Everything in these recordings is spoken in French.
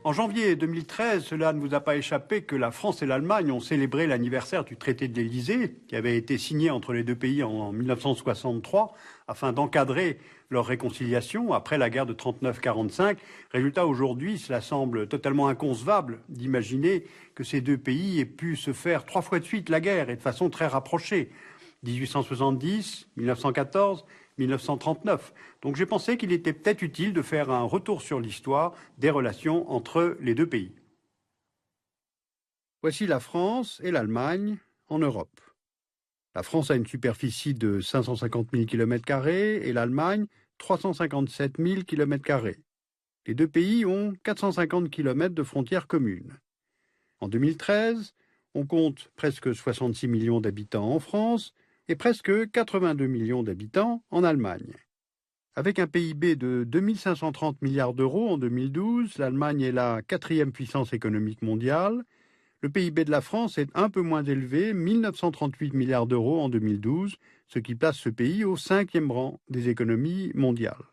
En janvier 2013, cela ne vous a pas échappé que la France et l'Allemagne ont célébré l'anniversaire du traité de l'Élysée, qui avait été signé entre les deux pays en 1963, afin d'encadrer leur réconciliation après la guerre de 39-45. Résultat, aujourd'hui, cela semble totalement inconcevable d'imaginer que ces deux pays aient pu se faire 3 fois de suite la guerre et de façon très rapprochée. 1870, 1914, 1939. Donc j'ai pensé qu'il était peut-être utile de faire un retour sur l'histoire des relations entre les deux pays. Voici la France et l'Allemagne en Europe. La France a une superficie de 550 000 km² et l'Allemagne 357 000 km². Les deux pays ont 450 km de frontières communes. En 2013, on compte presque 66 millions d'habitants en France et presque 82 millions d'habitants en Allemagne. Avec un PIB de 2 530 milliards d'euros en 2012, l'Allemagne est la quatrième puissance économique mondiale. Le PIB de la France est un peu moins élevé, 1 938 milliards d'euros en 2012, ce qui place ce pays au 5e rang des économies mondiales.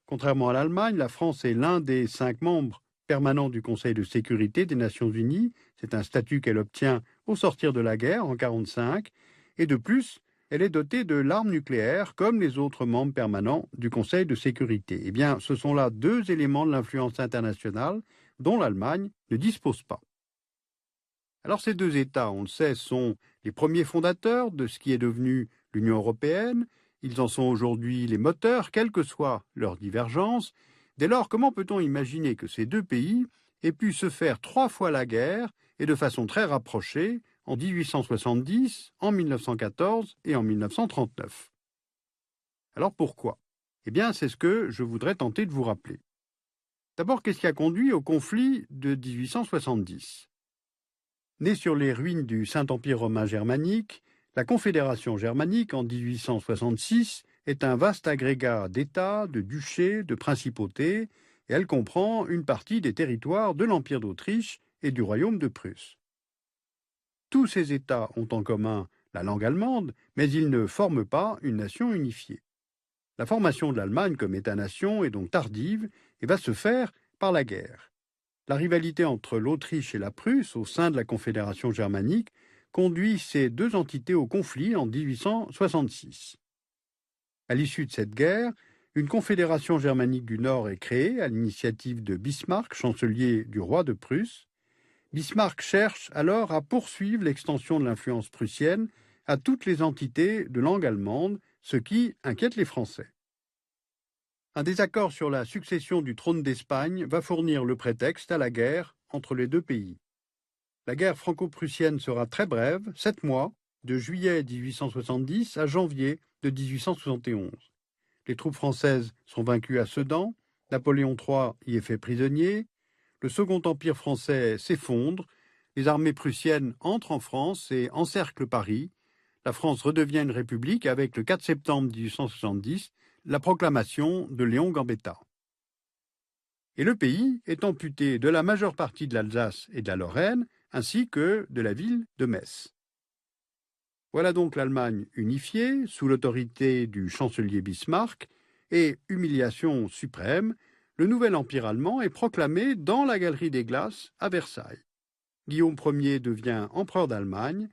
Contrairement à l'Allemagne, la France est l'un des 5 membres permanents du Conseil de sécurité des Nations Unies. C'est un statut qu'elle obtient au sortir de la guerre en 1945. Et de plus, elle est dotée de l'arme nucléaire comme les autres membres permanents du Conseil de sécurité. Eh bien, ce sont là 2 éléments de l'influence internationale dont l'Allemagne ne dispose pas. Alors ces 2 États, on le sait, sont les premiers fondateurs de ce qui est devenu l'Union européenne. Ils en sont aujourd'hui les moteurs, quelles que soient leurs divergences. Dès lors, comment peut-on imaginer que ces 2 pays aient pu se faire 3 fois la guerre et de façon très rapprochée en 1870, en 1914 et en 1939 ? Alors pourquoi ? Eh bien, c'est ce que je voudrais tenter de vous rappeler. D'abord, qu'est-ce qui a conduit au conflit de 1870 ? Née sur les ruines du Saint-Empire romain germanique, la Confédération germanique en 1866 est un vaste agrégat d'États, de duchés, de principautés, et elle comprend une partie des territoires de l'Empire d'Autriche et du Royaume de Prusse. Tous ces États ont en commun la langue allemande, mais ils ne forment pas une nation unifiée. La formation de l'Allemagne comme État-nation est donc tardive et va se faire par la guerre. La rivalité entre l'Autriche et la Prusse au sein de la Confédération germanique conduit ces 2 entités au conflit en 1866. À l'issue de cette guerre, une confédération germanique du Nord est créée à l'initiative de Bismarck, chancelier du roi de Prusse. Bismarck cherche alors à poursuivre l'extension de l'influence prussienne à toutes les entités de langue allemande, ce qui inquiète les Français. Un désaccord sur la succession du trône d'Espagne va fournir le prétexte à la guerre entre les 2 pays. La guerre franco-prussienne sera très brève, 7 mois, de juillet 1870 à janvier de 1871. Les troupes françaises sont vaincues à Sedan, Napoléon III y est fait prisonnier, le Second Empire français s'effondre, les armées prussiennes entrent en France et encerclent Paris. La France redevient une république avec le 4 septembre 1870 la proclamation de Léon Gambetta. Et le pays est amputé de la majeure partie de l'Alsace et de la Lorraine, ainsi que de la ville de Metz. Voilà donc l'Allemagne unifiée, sous l'autorité du chancelier Bismarck, et, humiliation suprême, le nouvel empire allemand est proclamé dans la Galerie des Glaces à Versailles. Guillaume Ier devient empereur d'Allemagne,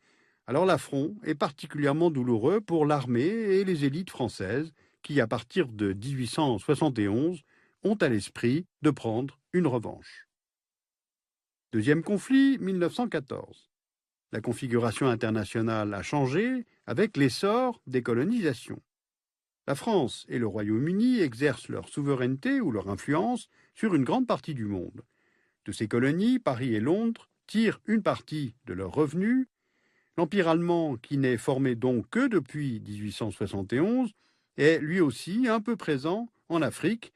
alors l'affront est particulièrement douloureux pour l'armée et les élites françaises, qui, à partir de 1871, ont à l'esprit de prendre une revanche. Deuxième conflit, 1914. La configuration internationale a changé avec l'essor des colonisations. La France et le Royaume-Uni exercent leur souveraineté ou leur influence sur une grande partie du monde. De ces colonies, Paris et Londres tirent une partie de leurs revenus. L'Empire allemand, qui n'est formé donc que depuis 1871, est lui aussi un peu présent en Afrique,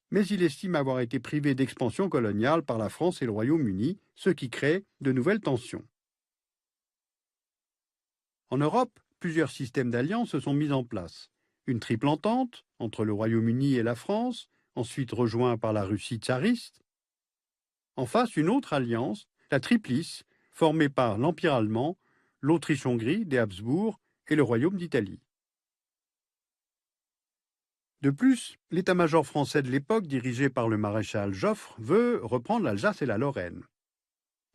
mais il estime avoir été privé d'expansion coloniale par la France et le Royaume-Uni, ce qui crée de nouvelles tensions. En Europe, plusieurs systèmes d'alliances se sont mis en place. Une triple entente entre le Royaume-Uni et la France, ensuite rejoint par la Russie tsariste. En face, une autre alliance, la Triplice, formée par l'Empire allemand, l'Autriche-Hongrie des Habsbourg et le Royaume d'Italie. De plus, l'état-major français de l'époque, dirigé par le maréchal Joffre, veut reprendre l'Alsace et la Lorraine.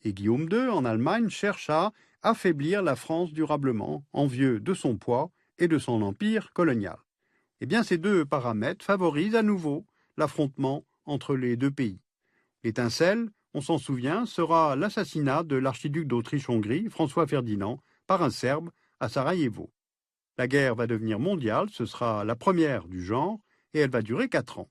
Et Guillaume II, en Allemagne, cherche à affaiblir la France durablement, envieux de son poids et de son empire colonial. Eh bien, ces deux paramètres favorisent à nouveau l'affrontement entre les deux pays. L'étincelle, on s'en souvient, sera l'assassinat de l'archiduc d'Autriche-Hongrie, François Ferdinand, par un Serbe à Sarajevo. La guerre va devenir mondiale, ce sera la première du genre, et elle va durer 4 ans.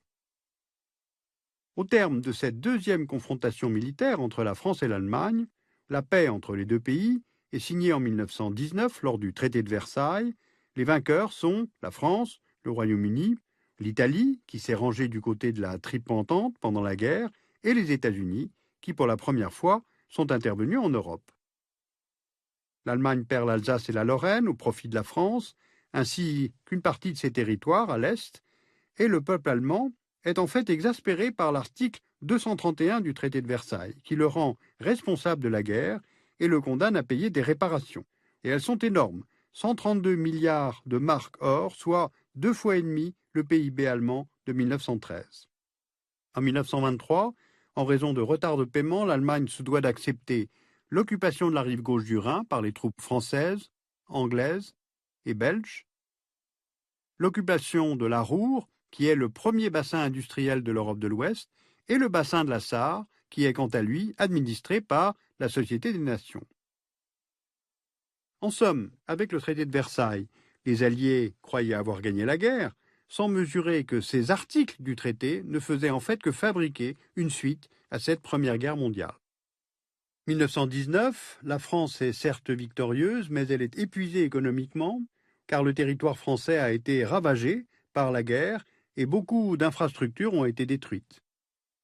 Au terme de cette deuxième confrontation militaire entre la France et l'Allemagne, la paix entre les deux pays est signée en 1919 lors du traité de Versailles. Les vainqueurs sont la France, le Royaume-Uni, l'Italie, qui s'est rangée du côté de la Triple Entente pendant la guerre, et les États-Unis, qui pour la première fois sont intervenus en Europe. L'Allemagne perd l'Alsace et la Lorraine au profit de la France, ainsi qu'une partie de ses territoires à l'Est, et le peuple allemand est en fait exaspéré par l'article 231 du traité de Versailles, qui le rend responsable de la guerre et le condamne à payer des réparations. Et elles sont énormes, 132 milliards de marks or, soit 2,5 fois le PIB allemand de 1913. En 1923, en raison de retard de paiement, l'Allemagne se doit d'accepter l'occupation de la rive gauche du Rhin par les troupes françaises, anglaises et belges, l'occupation de la Ruhr, qui est le premier bassin industriel de l'Europe de l'Ouest, et le bassin de la Sarre, qui est quant à lui administré par la Société des Nations. En somme, avec le traité de Versailles, les Alliés croyaient avoir gagné la guerre, sans mesurer que ces articles du traité ne faisaient en fait que fabriquer une suite à cette Première Guerre mondiale. 1919, la France est certes victorieuse, mais elle est épuisée économiquement, car le territoire français a été ravagé par la guerre et beaucoup d'infrastructures ont été détruites.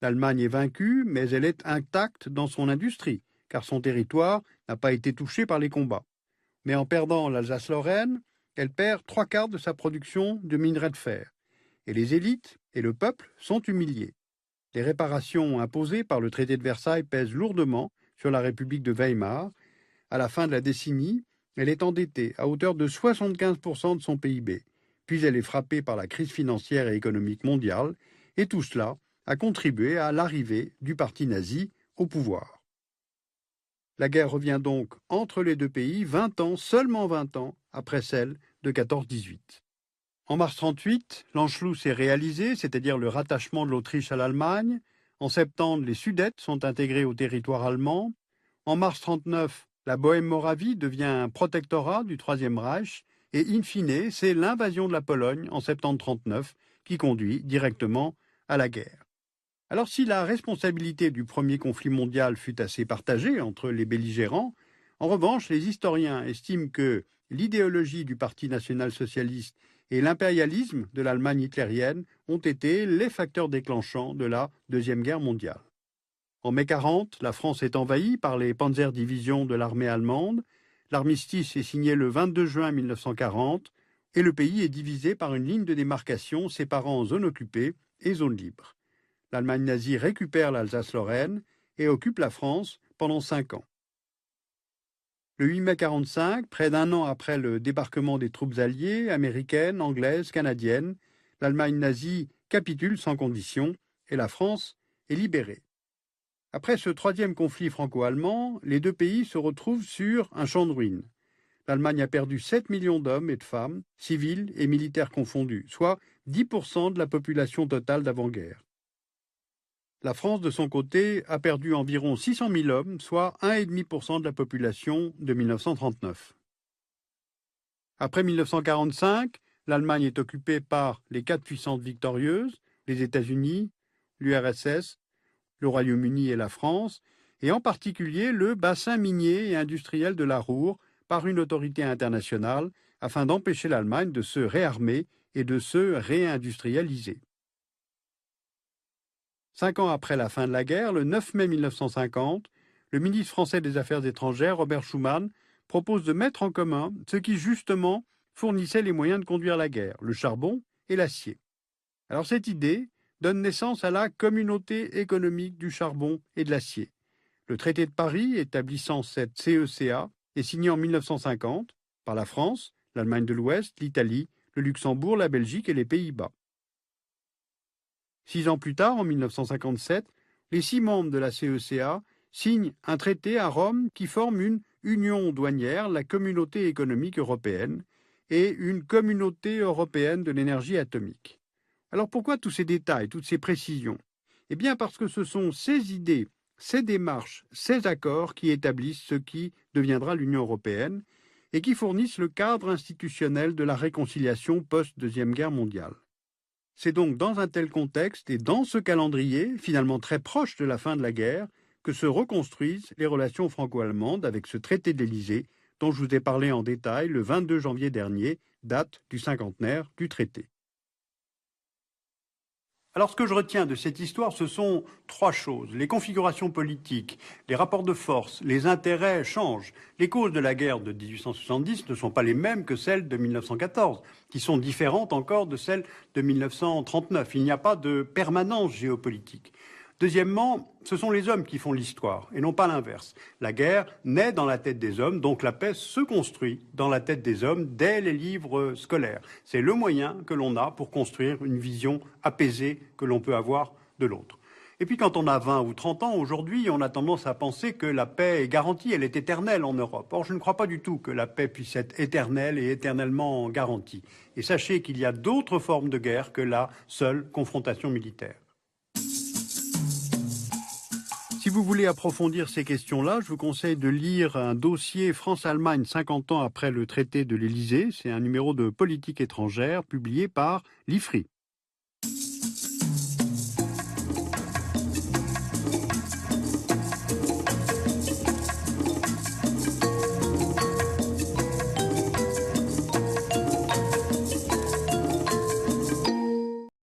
L'Allemagne est vaincue, mais elle est intacte dans son industrie, car son territoire n'a pas été touché par les combats. Mais en perdant l'Alsace-Lorraine, elle perd 3/4 de sa production de minerais de fer. Et les élites et le peuple sont humiliés. Les réparations imposées par le traité de Versailles pèsent lourdement sur la République de Weimar. À la fin de la décennie, elle est endettée à hauteur de 75% de son PIB. Puis elle est frappée par la crise financière et économique mondiale, et tout cela a contribué à l'arrivée du parti nazi au pouvoir. La guerre revient donc entre les deux pays 20 ans, seulement 20 ans, après celle de 14-18. En mars 1938, l'Anschluss est réalisé, c'est-à-dire le rattachement de l'Autriche à l'Allemagne. En septembre, les Sudètes sont intégrés au territoire allemand. En mars 1939, la Bohême-Moravie devient un protectorat du Troisième Reich. Et in fine, c'est l'invasion de la Pologne en septembre 1939 qui conduit directement à la guerre. Alors si la responsabilité du premier conflit mondial fut assez partagée entre les belligérants, en revanche, les historiens estiment que l'idéologie du Parti national-socialiste et l'impérialisme de l'Allemagne hitlérienne ont été les facteurs déclenchants de la Deuxième Guerre mondiale. En mai 1940, la France est envahie par les Panzerdivisions de l'armée allemande. L'armistice est signé le 22 juin 1940 et le pays est divisé par une ligne de démarcation séparant zones occupées et zones libres. L'Allemagne nazie récupère l'Alsace-Lorraine et occupe la France pendant 5 ans. Le 8 mai 1945, près d'un an après le débarquement des troupes alliées, américaines, anglaises, canadiennes, l'Allemagne nazie capitule sans condition et la France est libérée. Après ce troisième conflit franco-allemand, les deux pays se retrouvent sur un champ de ruines. L'Allemagne a perdu 7 millions d'hommes et de femmes, civils et militaires confondus, soit 10% de la population totale d'avant-guerre. La France, de son côté, a perdu environ 600 000 hommes, soit 1,5% de la population de 1939. Après 1945, l'Allemagne est occupée par les 4 puissances victorieuses, les États-Unis, l'URSS, le Royaume-Uni et la France, et en particulier le bassin minier et industriel de la Ruhr par une autorité internationale afin d'empêcher l'Allemagne de se réarmer et de se réindustrialiser. 5 ans après la fin de la guerre, le 9 mai 1950, le ministre français des Affaires étrangères, Robert Schuman, propose de mettre en commun ce qui justement fournissait les moyens de conduire la guerre, le charbon et l'acier. Alors cette idée donne naissance à la Communauté économique du charbon et de l'acier. Le traité de Paris établissant cette CECA est signé en 1950 par la France, l'Allemagne de l'Ouest, l'Italie, le Luxembourg, la Belgique et les Pays-Bas. 6 ans plus tard, en 1957, les 6 membres de la CECA signent un traité à Rome qui forme une union douanière, la Communauté économique européenne, et une Communauté européenne de l'énergie atomique. Alors pourquoi tous ces détails, toutes ces précisions? Eh bien parce que ce sont ces idées, ces démarches, ces accords qui établissent ce qui deviendra l'Union européenne et qui fournissent le cadre institutionnel de la réconciliation post-Deuxième Guerre mondiale. C'est donc dans un tel contexte et dans ce calendrier, finalement très proche de la fin de la guerre, que se reconstruisent les relations franco-allemandes avec ce traité de l'Élysée dont je vous ai parlé en détail le 22 janvier dernier, date du cinquantenaire du traité. Alors ce que je retiens de cette histoire, ce sont 3 choses. Les configurations politiques, les rapports de force, les intérêts changent. Les causes de la guerre de 1870 ne sont pas les mêmes que celles de 1914, qui sont différentes encore de celles de 1939. Il n'y a pas de permanence géopolitique. Deuxièmement, ce sont les hommes qui font l'histoire, et non pas l'inverse. La guerre naît dans la tête des hommes, donc la paix se construit dans la tête des hommes dès les livres scolaires. C'est le moyen que l'on a pour construire une vision apaisée que l'on peut avoir de l'autre. Et puis quand on a 20 ou 30 ans, aujourd'hui, on a tendance à penser que la paix est garantie, elle est éternelle en Europe. Or, je ne crois pas du tout que la paix puisse être éternelle et éternellement garantie. Et sachez qu'il y a d'autres formes de guerre que la seule confrontation militaire. Si vous voulez approfondir ces questions-là, je vous conseille de lire un dossier France-Allemagne 50 ans après le traité de l'Élysée. C'est un numéro de politique étrangère publié par l'IFRI.